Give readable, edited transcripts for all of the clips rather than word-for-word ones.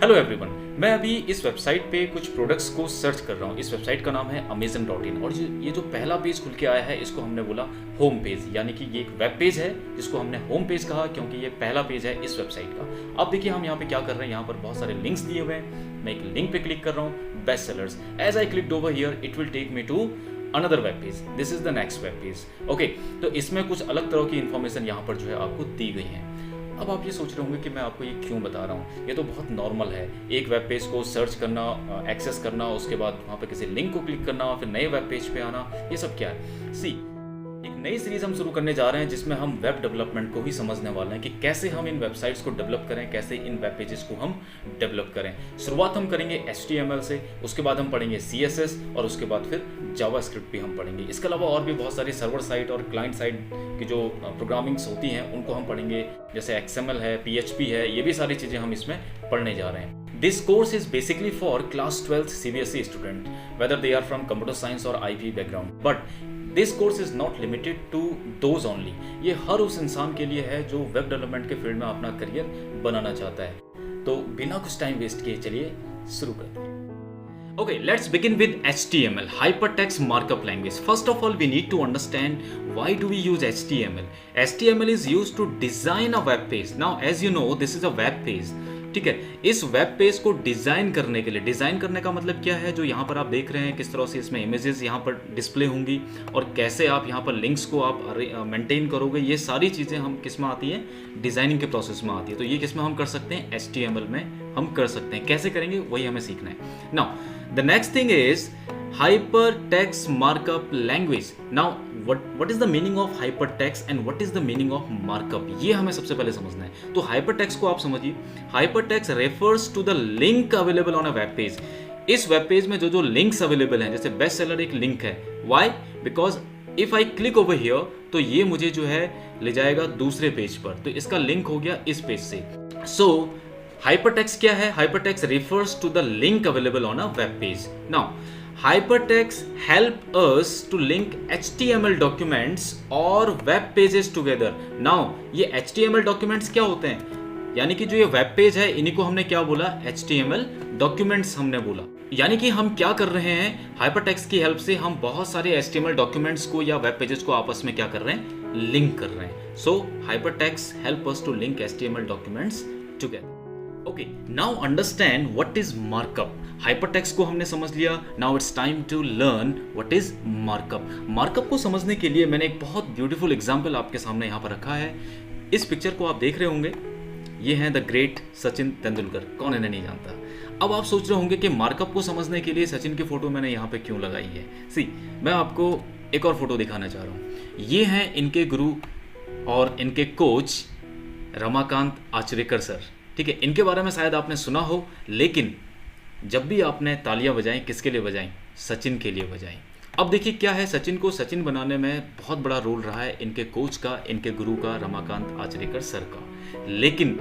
Hello everyone, मैं अभी इस वेबसाइट पे कुछ प्रोडक्ट्स को सर्च कर रहा हूँ। इस वेबसाइट का नाम है amazon.in और ये जो पहला पेज खुल के आया है इसको हमने बोला होम पेज, यानी कि ये एक वेब पेज है जिसको हमने होम पेज कहा क्योंकि ये पहला पेज है इस वेबसाइट का। अब देखिए हम यहाँ पे क्या कर रहे हैं, यहाँ पर बहुत सारे लिंक्स दिए हुए हैं। मैं एक लिंक पे क्लिक कर रहा हूँ, best sellers. As I clicked over here it will take me to another web page. This is the next web page. Okay, तो इसमें कुछ अलग तरह की इन्फॉर्मेशन यहाँ पर जो है आपको दी गई है। अब आप ये सोच रहे होंगे कि मैं आपको ये क्यों बता रहा हूँ, ये तो बहुत नॉर्मल है। एक वेब पेज को सर्च करना, एक्सेस करना, उसके बाद वहाँ पे किसी लिंक को क्लिक करना, फिर नए वेब पेज पे आना, ये सब क्या है। सी, एक नई सीरीज हम शुरू करने जा रहे हैं जिसमें हम वेब डेवलपमेंट को ही समझने वाले हैं कि कैसे हम इन वेबसाइट्स को डेवलप करें, कैसे इन वेब पेजेस को हम डेवलप करें। शुरुआत हम करेंगे HTML से, उसके बाद हम पढ़ेंगे CSS और उसके बाद फिर जावास्क्रिप्ट भी हम पढ़ेंगे। इसके अलावा और भी बहुत सारी सर्वर साइड और क्लाइंट साइड की जो प्रोग्रामिंग्स होती हैं उनको हम पढ़ेंगे, जैसे XML है, PHP है, ये भी सारी चीज़ें हम इसमें पढ़ने जा रहे हैं। This course is basically for class 12th CBSE student, whether they are from computer science or IP background. But this course is not limited to those only. ये हर उस इंसान के लिए है जो वेब डेवलपमेंट के फील्ड में अपना करियर बनाना चाहता है। तो बिना कुछ टाइम वेस्ट किए चलिए शुरू करते हैं। Okay, let's begin with HTML, Hypertext Markup Language. First of all, we need to understand why do we use HTML. HTML is used to design a web page. Now, as you know, this is a web page. ठीक है, इस web page को design करने के लिए, design करने का मतलब क्या है, जो यहाँ पर आप देख रहे हैं किस तरह से इसमें इमेजेस यहाँ पर डिस्प्ले होंगी और कैसे आप यहाँ पर लिंक्स को आप मेंटेन करोगे, ये सारी चीज़ें हम किस में आती हैं, डिज़ाइनिंग के प्रोसेस में आती है। तो ये किस में हम कर सकते हैं, HTML में हम कर सकते हैं। कैसे करेंगे वही हमें सीखना है। Now the next thing is hypertext markup language. Now what is the meaning of hypertext and what is the meaning of markup? ये हमें सबसे पहले समझना है। तो hypertext को आप समझिए, hypertext refers to the link available on a web page. इस वेब पेज में जो लिंक्स अवेलेबल हैं, जैसे बेस्ट सेलर एक लिंक है। Why? Because if I click over here तो ये मुझे जो है ले जाएगा दूसरे पेज पर, तो इसका लिंक हो गया इस पेज से। So hypertext क्या है? Hypertext refers to the link available on a web page. Now Hypertext help us to link HTML documents और web pages together. Now ये HTML documents क्या होते हैं? यानी कि जो ये वेब पेज है इन्हीं को हमने क्या बोला, HTML documents हमने बोला। यानी कि हम क्या कर रहे हैं, हाइपरटेक्स्ट की हेल्प से हम बहुत सारे HTML डॉक्यूमेंट्स को या वेब पेजेस को आपस में क्या कर रहे हैं, लिंक कर रहे हैं। So hypertext help us to link HTML documents together. Okay, now understand what is markup. Hypertext को हमने समझ लिया, now it's time to learn what is markup. Markup को समझने के लिए मैंने एक बहुत ब्यूटीफुल एग्जांपल आपके सामने यहाँ पर रखा है। इस पिक्चर को आप देख रहे होंगे, ये हैं द ग्रेट सचिन तेंदुलकर। कौन इन्हें नहीं जानता। अब आप सोच रहे होंगे कि मार्कअप को समझने के लिए सचिन की फोटो मैंने यहाँ पे क्यों लगाई है। सी, मैं आपको एक और फोटो दिखाना चाह रहा हूँ। ये हैं इनके गुरु और इनके कोच रमाकांत आचरेकर सर। ठीक है, इनके बारे में शायद आपने सुना हो, लेकिन जब भी आपने तालियां बजाएं किसके लिए बजाएं, सचिन के लिए बजाएं। अब देखिए क्या है, सचिन को सचिन बनाने में बहुत बड़ा रोल रहा है इनके कोच का, इनके गुरु का, रमाकांत आचरेकर सर का। लेकिन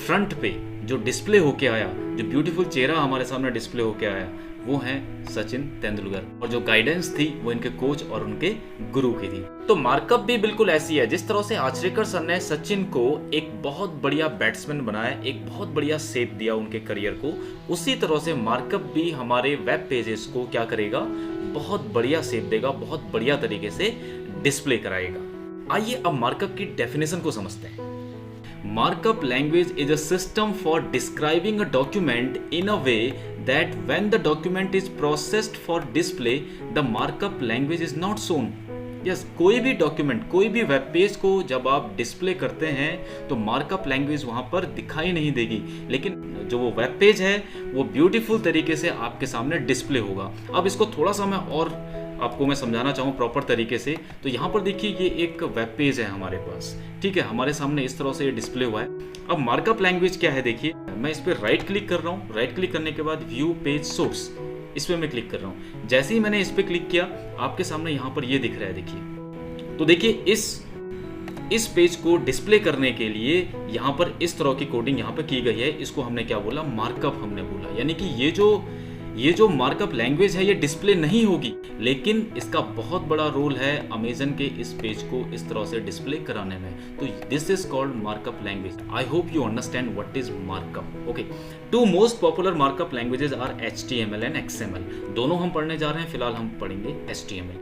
फ्रंट पे जो डिस्प्ले होके आया, जो ब्यूटीफुल चेहरा हमारे सामने डिस्प्ले होके आया, वो है सचिन तेंदुलकर, और जो गाइडेंस थी वो इनके कोच और उनके गुरु की थी। तो मार्कअप भी बिल्कुल ऐसी है। जिस तरह से आचरेकर सर ने सचिन को एक बहुत बढ़िया बैट्समैन बनाया, एक बहुत बढ़िया शेप दिया उनके करियर को, उसी तरह से मार्कअप भी हमारे वेब पेजेस को क्या करेगा, बहुत बढ़िया शेप देगा, बहुत बढ़िया तरीके से डिस्प्ले कराएगा। आइए अब मार्कअप की डेफिनेशन को समझते हैं। Markup language is a system for describing a document in a way that when the document is processed for display, the markup language is not shown. Yes, कोई भी डॉक्यूमेंट, कोई भी वेब पेज को जब आप डिस्प्ले करते हैं तो मार्कअप लैंग्वेज वहाँ पर दिखाई नहीं देगी, लेकिन जो वो वेब पेज है वो ब्यूटीफुल तरीके से आपके सामने डिस्प्ले होगा। अब इसको थोड़ा सा मैं और आपको मैं समझाना चाहूँ प्रॉपर तरीके से, तो यहाँ पर देखिए ये एक वेब पेज है हमारे पास। ठीक है, हमारे सामने इस तरह से ये डिस्प्ले हुआ है। अब मार्कअप लैंग्वेज क्या है, देखिए मैं इस पर राइट क्लिक कर रहा हूँ। राइट क्लिक करने के बाद व्यू पेज सोर्स, इस पर मैं क्लिक कर रहा हूँ। जैसे ही मैंने इस पर क्लिक किया, आपके सामने यहाँ पर ये दिख रहा है। देखिए, तो देखिए इस पेज को डिस्प्ले करने के लिए यहाँ पर इस तरह की कोडिंग यहाँ पर की गई है। इसको हमने क्या बोला, मार्कअप हमने बोला। यानी कि ये जो ये जो मार्कअप लैंग्वेज है ये डिस्प्ले नहीं होगी, लेकिन इसका बहुत बड़ा रोल है अमेजन के इस पेज को इस तरह से डिस्प्ले कराने में। तो this is called markup language. I hope you understand what is markup. Okay, two most popular markup languages are HTML and XML। दोनों हम पढ़ने जा रहे हैं, फिलहाल हम पढ़ेंगे HTML।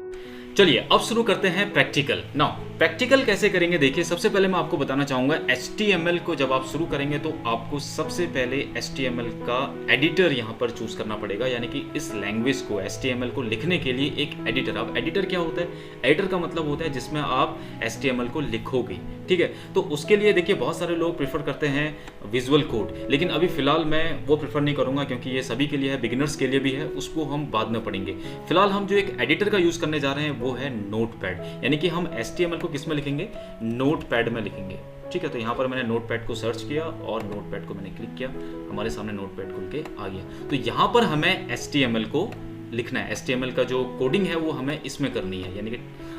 चलिए अब शुरू करते हैं प्रैक्टिकल। नाउ प्रैक्टिकल कैसे करेंगे, देखिए सबसे पहले मैं आपको बताना चाहूँगा HTML को जब आप शुरू करेंगे तो आपको सबसे पहले HTML का एडिटर यहाँ पर चूज करना पड़ेगा, यानी कि इस लैंग्वेज को HTML को लिखने के लिए एक एडिटर। अब एडिटर क्या होता है? एडिटर का मतलब होता है जिसमें आप HTML को लिखोगे, ठीक है। तो उसके लिए देखिए बहुत सारे लोग प्रेफर करते हैं विजुअल कोड, लेकिन अभी फिलहाल मैं वो प्रेफर नहीं करूँगा क्योंकि ये सभी के लिए है, बिगिनर्स के लिए भी है, उसको हम बाद में पढ़ेंगे। फिलहाल हम जो एक एडिटर का यूज़ करने जा रहे हैं वो है नोटपैड, यानी कि हम HTML को किस में लिखेंगे? नोटपैड में लिखेंगे, ठीक है। तो यहाँ पर मैंने नोटपैड को सर्च किया और नोटपैड को मैंने क्लिक किया, हमारे सामने नोटपैड खुल के आ गया। तो यहाँ पर हमें HTML को लिखना है। HTML का जो कोडिंग है वो हमें इसमें करनी है, यानी कि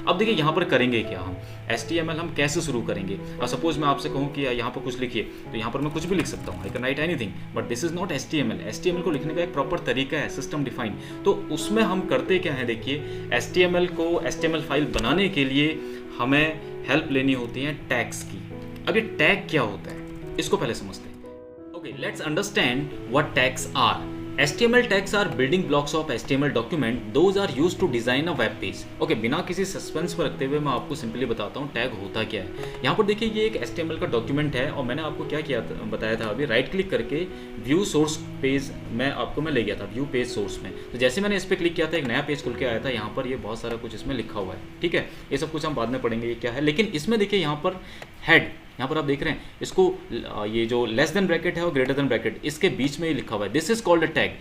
अब देखिए यहाँ पर करेंगे क्या हम, HTML हम कैसे शुरू करेंगे। अब सपोज मैं आपसे कहूँ कि यहाँ पर कुछ लिखिए, तो यहाँ पर मैं कुछ भी लिख सकता हूँ, I can write anything, but this is not HTML। HTML को लिखने का एक प्रॉपर तरीका है, सिस्टम डिफाइन। तो उसमें हम करते क्या है, देखिए HTML को HTML फाइल बनाने के लिए हमें हेल्प लेनी होती है टैग्स की। अब ये टैग क्या होता है इसको पहले समझते हैं। Okay, let's understand what tags are. HTML tags are building blocks of HTML document. Those are used to design a web page. Okay, बिना किसी सस्पेंस पर रखते हुए मैं आपको सिंपली बताता हूँ टैग होता क्या है। यहाँ पर देखिए ये एक HTML का डॉक्यूमेंट है और मैंने आपको क्या किया बताया था अभी, राइट क्लिक करके व्यू सोर्स पेज में आपको मैं ले गया था, व्यू पेज सोर्स में। तो जैसे मैंने इस पर क्लिक किया था एक नया पेज खुल के आया था, यहाँ पर ये बहुत सारा कुछ इसमें लिखा हुआ है, ठीक है। ये सब कुछ हम बाद में पढ़ेंगे ये क्या है, लेकिन इसमें देखिए यहाँ पर हेड, यहाँ पर आप देख रहे हैं इसको, ये जो लेस देन ब्रैकेट है और ग्रेटर देन ब्रैकेट इसके बीच में ये लिखा हुआ है, this is called a tag.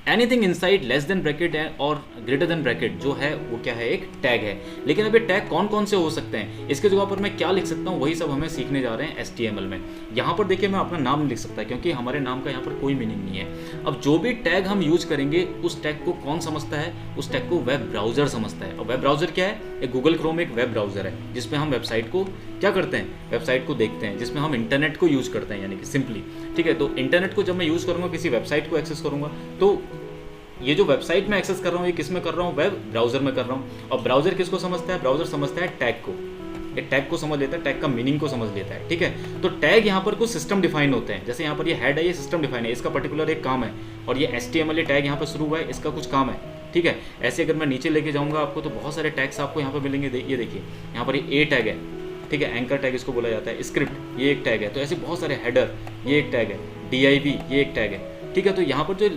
Anything inside less than bracket है और ग्रेटर देन ब्रैकेट जो है वो क्या है, एक टैग है। लेकिन अब ये टैग कौन कौन से हो सकते हैं, इसके जगह पर मैं क्या लिख सकता हूँ, वही सब हमें सीखने जा रहे हैं HTML में। यहाँ पर देखिए मैं अपना नाम नहीं लिख सकता क्योंकि हमारे नाम का यहाँ पर कोई मीनिंग नहीं है। अब जो भी टैग हम यूज करेंगे उस टैग को कौन समझता है, उस टैग को वेब ब्राउजर समझता है। और वेब ब्राउजर क्या है? एक गूगल क्रोम एक वेब ब्राउजर है जिसमें हम वेबसाइट को क्या करते हैं, वेबसाइट को देखते हैं, जिसमें हम इंटरनेट को यूज करते हैं, यानी कि सिंपली, ठीक है। तो इंटरनेट को जब मैं यूज करूँगा, किसी वेबसाइट को एक्सेस करूँगा, तो ये जो वेबसाइट में एक्सेस कर रहा हूँ ये किस में कर रहा हूँ, वेब ब्राउजर में कर रहा हूँ। और ब्राउजर किसको समझता है? ब्राउजर समझता है टैग को। ये टैग को समझ लेता है, टैग का मीनिंग को समझ लेता है, ठीक है। तो टैग यहाँ पर कुछ सिस्टम डिफाइन होते हैं, जैसे यहाँ पर ये हेड है, ये सिस्टम डिफाइन है, इसका पर्टिकुलर एक काम है। और ये HTML टैग यहाँ पर शुरू हुआ है, इसका कुछ काम है, ठीक है। ऐसे अगर मैं नीचे लेके जाऊँगा आपको तो बहुत सारे टैग्स आपको यहाँ पर मिलेंगे। ये देखिए यहाँ पर ये A टैग है, ठीक है, एंकर टैग इसको बोला जाता है, स्क्रिप्ट ये एक टैग है, तो ऐसे बहुत सारे, हेडर ये एक टैग है, DIV ये एक टैग है, ठीक है। तो यहाँ पर जो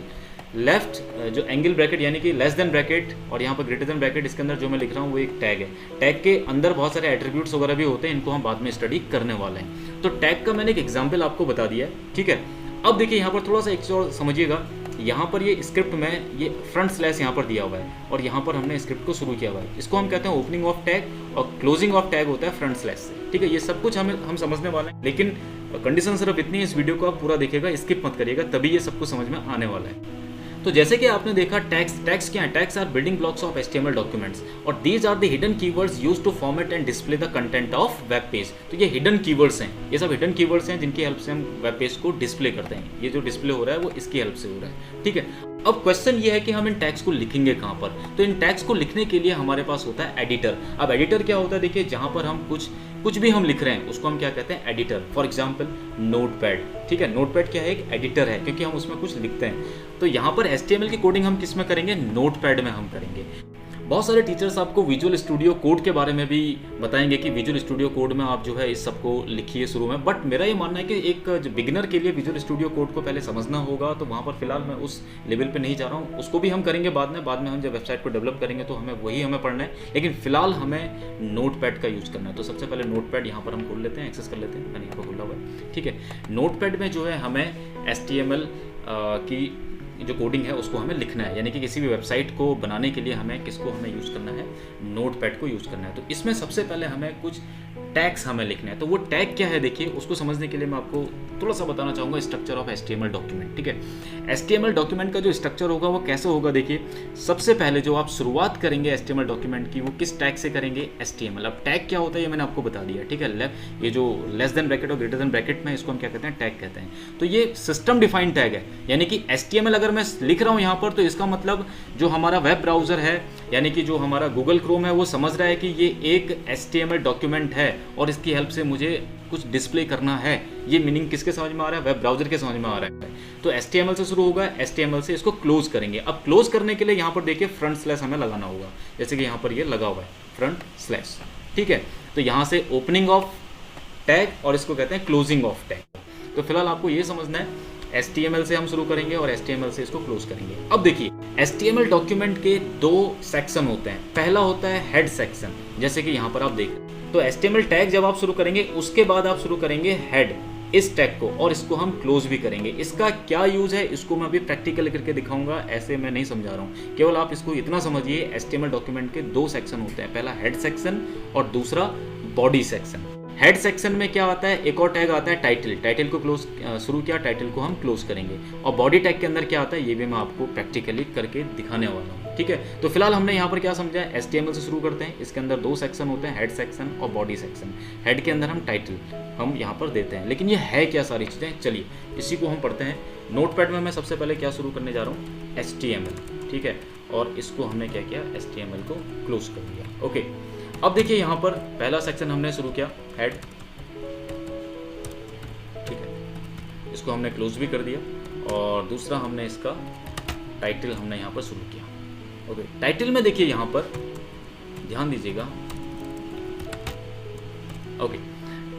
लेफ्ट जो एंगल ब्रैकेट यानी कि लेस देन ब्रैकेट और यहाँ पर ग्रेटर देन ब्रैकेट, इसके अंदर जो मैं लिख रहा हूँ वो एक टैग है। टैग के अंदर बहुत सारे एट्रीब्यूट्स वगैरह भी होते हैं, इनको हम बाद में स्टडी करने वाले हैं। तो टैग का मैंने एक एग्जांपल आपको बता दिया है, ठीक है। अब देखिए यहाँ पर थोड़ा सा एक और समझिएगा, यहाँ पर ये स्क्रिप्ट में ये फ्रंट स्लैश यहाँ पर दिया हुआ है और यहाँ पर हमने स्क्रिप्ट को शुरू किया हुआ है। इसको हम कहते हैं ओपनिंग ऑफ टैग और क्लोजिंग ऑफ टैग होता है फ्रंट स्लैश से, ठीक है। ये सब कुछ हम समझने वाले हैं, लेकिन कंडीशन सिर्फ इतनी है, इस वीडियो को आप पूरा देखिएगा, स्किप मत करिएगा, तभी ये सब कुछ समझ में आने वाला है। तो जैसे कि आपने देखा टैग्स क्या है, tags are building blocks of HTML documents और these are the hidden keywords used to format and display the content of web page. तो ये हिडन कीवर्ड्स हैं, ये सब हिडन कीवर्ड्स हैं जिनकी हेल्प से हम वेब पेज को डिस्प्ले करते हैं। ये जो डिस्प्ले हो रहा है वो इसकी हेल्प से हो रहा है, ठीक है। अब क्वेश्चन ये है कि हम इन टैग्स को लिखेंगे कहाँ पर। तो इन टैग्स को लिखने के लिए हमारे पास होता है एडिटर। अब एडिटर क्या होता है, देखिए जहाँ पर हम कुछ भी हम लिख रहे हैं उसको हम क्या कहते हैं, एडिटर। फॉर एग्जाम्पल नोटपैड, ठीक है। नोटपैड क्या है, एक एडिटर है क्योंकि हम उसमें कुछ लिखते हैं। तो यहाँ पर HTML की कोडिंग हम किस में करेंगे, नोटपैड में हम करेंगे। बहुत सारे टीचर्स आपको विजुअल स्टूडियो कोड के बारे में भी बताएंगे कि विजुअल स्टूडियो कोड में आप जो है इस सबको लिखिए शुरू में, बट मेरा ये मानना है कि एक बिगिनर के लिए विजुअल स्टूडियो कोड को पहले समझना होगा। तो वहाँ पर फिलहाल मैं उस लेवल पे नहीं जा रहा हूँ, उसको भी हम करेंगे बाद में हम जब वेबसाइट को डेवलप करेंगे तो हमें पढ़ना है, लेकिन फिलहाल हमें नोटपैड का यूज़ करना है। तो सबसे पहले नोटपैड यहाँ पर हम खोल लेते हैं, एक्सेस कर लेते हैं, मैंने यहाँ पर खोला हुआ है, ठीक है। नोटपैड में जो है हमें HTML की जो कोडिंग है उसको हमें लिखना है, यानी कि किसी भी वेबसाइट को बनाने के लिए हमें यूज़ करना है, नोटपैड को यूज़ करना है। तो इसमें सबसे पहले हमें कुछ टैग्स हमें लिखने हैं। तो वो टैग क्या है देखिए, उसको समझने के लिए मैं आपको थोड़ा सा बताना चाहूँगा स्ट्रक्चर ऑफ HTML डॉक्यूमेंट। ठीक है, HTML डॉक्यूमेंट का जो स्ट्रक्चर होगा वो कैसे होगा देखिए, सबसे पहले जो आप शुरुआत करेंगे HTML डॉक्यूमेंट की वो किस टैग से करेंगे, HTML। अब टैग क्या होता है ये मैंने आपको बता दिया। ठीक है, ये जो लेस देन ब्रैकेट और ग्रेटर देन ब्रैकेट में इसको हम क्या कहते हैं, टैग कहते हैं। तो ये सिस्टम डिफाइंड टैग है, यानी कि HTML अगर मैं लिख रहा हूँ यहाँ पर तो इसका मतलब जो हमारा वेब ब्राउज़र है यानी कि जो हमारा गूगल क्रोम है वो समझ रहा है कि ये एक HTML डॉक्यूमेंट है और इसकी हेल्प से मुझे कुछ डिस्प्ले करना है। ये मीनिंग किसके समझ में आ रहा है, वेब ब्राउज़र के समझ में आ रहा है। तो HTML से शुरू होगा, HTML से इसको क्लोज करेंगे। अब क्लोज करने के लिए यहाँ पर देखिए फ्रंट स्लैश हमें लगाना होगा, जैसे कि यहाँ पर ये लगा हुआ है फ्रंट स्लैश। ठीक है, तो यहाँ से ओपनिंग ऑफ टैग और इसको कहते हैं क्लोजिंग ऑफ टैग। तो फिलहाल आपको ये समझना है HTML से हम शुरू करेंगे और HTML से इसको क्लोज करेंगे। अब देखिए HTML डॉक्यूमेंट के दो सेक्शन होते हैं। पहला होता है हेड सेक्शन, जैसे कि यहाँ पर आप देख, तो HTML टैग जब आप शुरू करेंगे उसके बाद आप शुरू करेंगे हेड, इस टैग को, और इसको हम क्लोज भी करेंगे। इसका क्या यूज है इसको मैं अभी प्रैक्टिकल करके दिखाऊंगा, ऐसे मैं नहीं समझा रहा हूँ, केवल आप इसको इतना समझिए HTML डॉक्यूमेंट के दो सेक्शन होते हैं, पहला हेड सेक्शन और दूसरा बॉडी सेक्शन। हेड सेक्शन में क्या आता है, एक और टैग आता है टाइटल, टाइटल को क्लोज शुरू किया, टाइटल को हम क्लोज करेंगे। और बॉडी टैग के अंदर क्या आता है ये भी मैं आपको प्रैक्टिकली करके दिखाने वाला हूँ। ठीक है, तो फिलहाल हमने यहाँ पर क्या समझा है, HTML से शुरू करते हैं। इसके अंदर दो सेक्शन होते हैं, हेड सेक्शन और बॉडी सेक्शन। हेड के अंदर हम टाइटल हम यहाँ पर देते हैं, लेकिन ये है क्या सारी चीज़ें, चलिए इसी को हम पढ़ते हैं। नोटपैड में मैं सबसे पहले क्या शुरू करने जा रहा हूँ, HTML। ठीक है, और इसको हमने क्या किया, HTML को क्लोज कर दिया। ओके, अब देखिए यहाँ पर पहला सेक्शन हमने शुरू किया हेड। ठीक है, इसको हमने क्लोज भी कर दिया, और दूसरा हमने इसका टाइटल हमने यहाँ पर शुरू किया। ओके, टाइटल में देखिए यहाँ पर ध्यान दीजिएगा। ओके,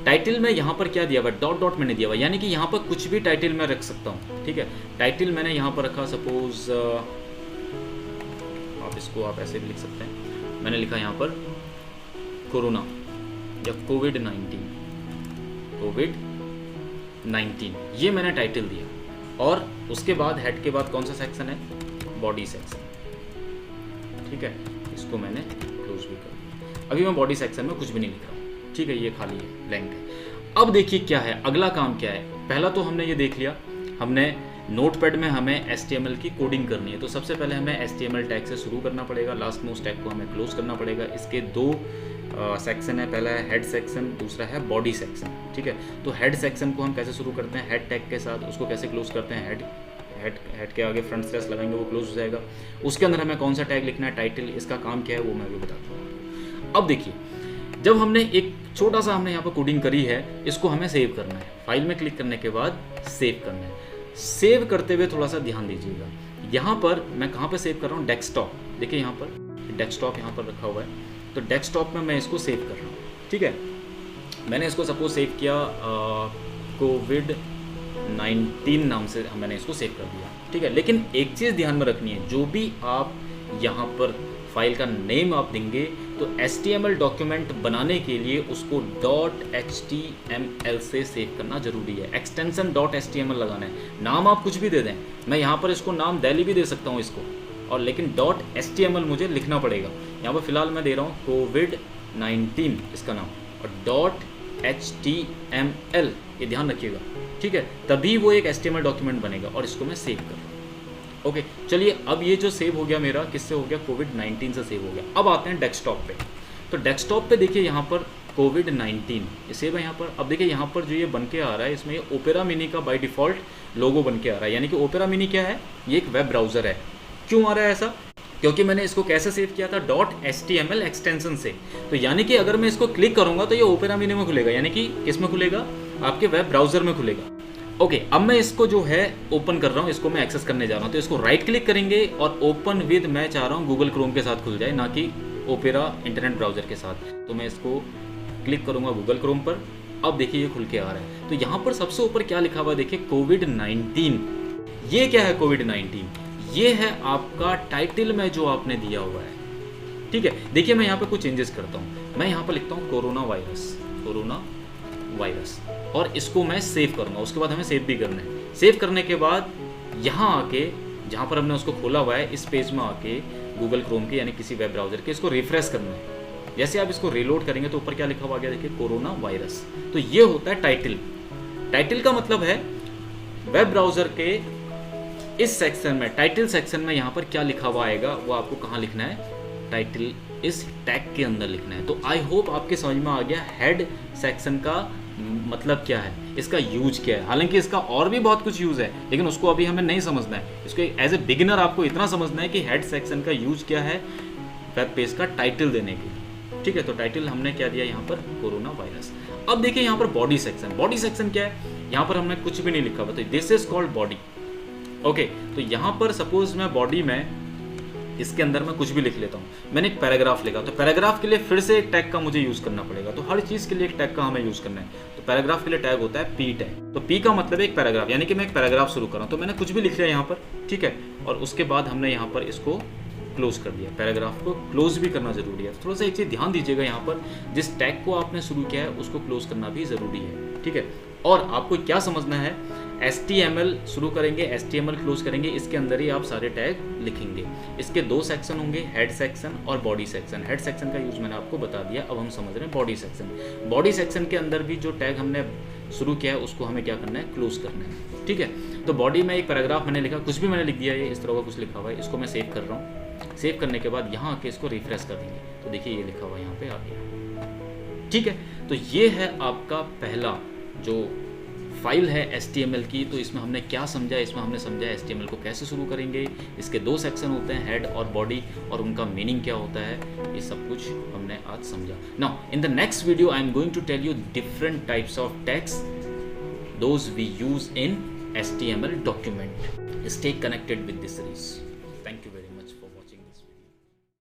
टाइटल में यहाँ पर क्या दिया हुआ, डॉट डॉट मैंने दिया हुआ, यानी कि यहाँ पर कुछ भी टाइटल मैं रख सकता हूँ। ठीक है, टाइटल मैंने यहाँ पर रखा, सपोज आप इसको आप ऐसे भी लिख सकते हैं। मैंने लिखा यहाँ पर कोरोना या कोविड-19, ये मैंने टाइटल दिया। और उसके बाद हेड के बाद कौन सा सेक्शन है, बॉडी सेक्शन। ठीक है, इसको मैंने क्लोज भी कर दिया। अभी मैं बॉडी सेक्शन में कुछ भी नहीं लिख रहा हूँ। ठीक है, ये खाली है, ब्लैंक है। अब देखिए क्या है, अगला काम क्या है। पहला तो हमने ये देख लिया, हमने नोटपैड में हमें HTML की कोडिंग करनी है। तो सबसे पहले हमें HTML टैग से शुरू करना पड़ेगा, लास्ट मोस्ट टैग को हमें क्लोज करना पड़ेगा। इसके दो सेक्शन है, पहला है हेड सेक्शन, दूसरा है बॉडी सेक्शन। ठीक है, तो हेड सेक्शन को हम कैसे शुरू करते हैं, हेड टैग के साथ, उसको कैसे क्लोज करते हैं, हेड के आगे फ्रंट स्लैश लगाएंगे, वो क्लोज हो जाएगा। उसके अंदर हमें कौन सा टैग लिखना है, टाइटल, इसका काम क्या है वो मैं भी बताता हूँ। अब देखिए, जब हमने एक छोटा सा हमने यहाँ पर कोडिंग करी है, इसको हमें सेव करना है। फाइल में क्लिक करने के बाद सेव करना है। सेव करते हुए थोड़ा सा ध्यान दीजिएगा, यहाँ पर मैं कहाँ पर सेव कर रहा हूँ, डेस्कटॉप। देखिए यहाँ पर डेस्कटॉप यहाँ पर रखा हुआ है, तो डेस्कटॉप में मैं इसको सेव कर रहा हूँ। ठीक है, मैंने इसको सपोज सेव किया कोविड-19 नाम से मैंने इसको सेव कर दिया। ठीक है, लेकिन एक चीज़ ध्यान में रखनी है, जो भी आप यहाँ पर फाइल का नेम आप देंगे तो HTML डॉक्यूमेंट बनाने के लिए उसको .html से सेव करना जरूरी है। एक्सटेंशन .html लगाना है। नाम आप कुछ भी दे दें, मैं यहाँ पर इसको नाम दिल्ली भी दे सकता हूँ इसको, और लेकिन .html मुझे लिखना पड़ेगा। यहाँ पर फिलहाल मैं दे रहा हूँ कोविड-19 इसका नाम, और .html, ये ध्यान रखिएगा। ठीक है, तभी वो एक HTML डॉक्यूमेंट बनेगा, और इसको मैं सेव कर रहा हूँ। ओके, चलिए अब ये जो सेव हो गया मेरा, किससे हो गया, कोविड-19 से सेव हो गया। अब आते हैं डेस्कटॉप पे। तो डेस्कटॉप पे देखिए यहाँ पर कोविड-19 ये सेव है यहाँ पर। अब देखिए यहाँ पर जो ये बन के आ रहा है, इसमें ये ओपेरा मिनी का बाय डिफ़ॉल्ट लोगो बन के आ रहा है। यानी कि ओपेरा मिनी क्या है, ये एक वेब ब्राउज़र है। क्यों आ रहा है ऐसा, क्योंकि मैंने इसको कैसे सेव किया था, .html एक्सटेंशन से। तो यानी कि अगर मैं इसको क्लिक करूँगा तो ये ओपेरा मिनी में खुलेगा, यानी कि किस में खुलेगा, आपके वेब ब्राउज़र में खुलेगा। ओके, अब मैं इसको जो है ओपन कर रहा हूँ, इसको मैं एक्सेस करने जा रहा हूँ। तो इसको राइट क्लिक करेंगे और ओपन विद मैं चाह रहा हूँ गूगल क्रोम के साथ खुल जाए, ना कि ओपेरा इंटरनेट ब्राउज़र के साथ। तो मैं इसको क्लिक करूँगा गूगल क्रोम पर। अब देखिए ये खुल के आ रहा है। तो यहाँ पर सबसे ऊपर क्या लिखा हुआ है, देखिए कोविड-19। ये क्या है कोविड-19, ये है आपका टाइटल में जो आपने दिया हुआ है। ठीक है, देखिए मैं यहाँ पे कुछ चेंजेस करता हूँ। मैं यहाँ पर लिखता हूँ कोरोना वायरस, और इसको मैं सेव करूँगा। उसके बाद हमें सेव भी करना है। सेव करने के बाद यहाँ आके जहाँ पर हमने उसको खोला हुआ है, इस पेज में आके गूगल क्रोम के यानी किसी वेब ब्राउज़र के इसको रिफ्रेश करना है। जैसे आप इसको रिलोड करेंगे तो ऊपर क्या लिखा हुआ आ गया, देखिए कोरोना वायरस। तो ये होता है टाइटल। टाइटल का मतलब है वेब ब्राउजर के इस सेक्शन में, टाइटल सेक्शन में यहाँ पर क्या लिखा हुआ आएगा वो आपको कहाँ लिखना है, टाइटल इस टैग के अंदर लिखना है। तो आई होप आपके समझ में आ गया हेड सेक्शन का मतलब क्या है, इसका यूज क्या है। हालांकि इसका और भी बहुत कुछ यूज है, लेकिन उसको अभी हमें नहीं समझना है। इसको एज ए बिगिनर आपको इतना समझना है कि हेड सेक्शन का यूज क्या है वेब पेज का टाइटल देने के। ठीक है, तो टाइटल हमने क्या दिया यहाँ पर, कोरोना वायरस। अब देखिए यहाँ पर बॉडी सेक्शन। बॉडी सेक्शन क्या है, यहाँ पर हमने कुछ भी नहीं लिखा हुआ, तो this is called body. Okay, तो यहाँ पर सपोज मैं बॉडी में इसके अंदर मैं कुछ भी लिख लेता हूँ। मैंने एक पैराग्राफ लिखा, तो पैराग्राफ के लिए फिर से एक टैग का मुझे यूज़ करना पड़ेगा। तो हर चीज़ के लिए एक टैग का हमें यूज़ करना है। तो पैराग्राफ के लिए टैग होता है पी टैग। तो पी का मतलब है एक पैराग्राफ, यानी कि मैं एक पैराग्राफ शुरू कर रहा हूँ। तो मैंने कुछ भी लिख लिया यहाँ पर, ठीक है, और उसके बाद हमने यहाँ पर इसको क्लोज कर दिया। पैराग्राफ को क्लोज भी करना जरूरी है। थोड़ा सा एक चीज़ ध्यान दीजिएगा, यहाँ पर जिस टैग को आपने शुरू किया है उसको क्लोज करना भी ज़रूरी है। ठीक है, और आपको क्या समझना है, HTML शुरू करेंगे, HTML क्लोज करेंगे, इसके अंदर ही आप सारे टैग लिखेंगे। इसके दो सेक्शन होंगे, हेड सेक्शन और बॉडी सेक्शन। हेड सेक्शन का यूज मैंने आपको बता दिया, अब हम समझ रहे हैं बॉडी सेक्शन। बॉडी सेक्शन के अंदर भी जो टैग हमने शुरू किया है उसको हमें क्या करना है, क्लोज करना है। ठीक है, तो बॉडी में एक पैराग्राफ मैंने लिखा, कुछ भी मैंने लिख दिया, ये इस तरह का कुछ लिखा हुआ है, इसको मैं सेव कर रहा हूँ। सेव करने के बाद यहाँ आके इसको रिफ्रेश कर देंगे, तो देखिए ये लिखा हुआ यहाँ पे आ गया। ठीक है, तो ये है आपका पहला जो फाइल है HTML की। तो इसमें हमने क्या समझा, इसमें हमने समझा HTML को कैसे शुरू करेंगे, इसके दो सेक्शन होते हैं, हेड और बॉडी, और उनका मीनिंग क्या होता है, ये सब कुछ हमने आज समझा। Now in the next video I am going to tell you different types of tags those we use in HTML document. Stay connected with this series. Thank you very much.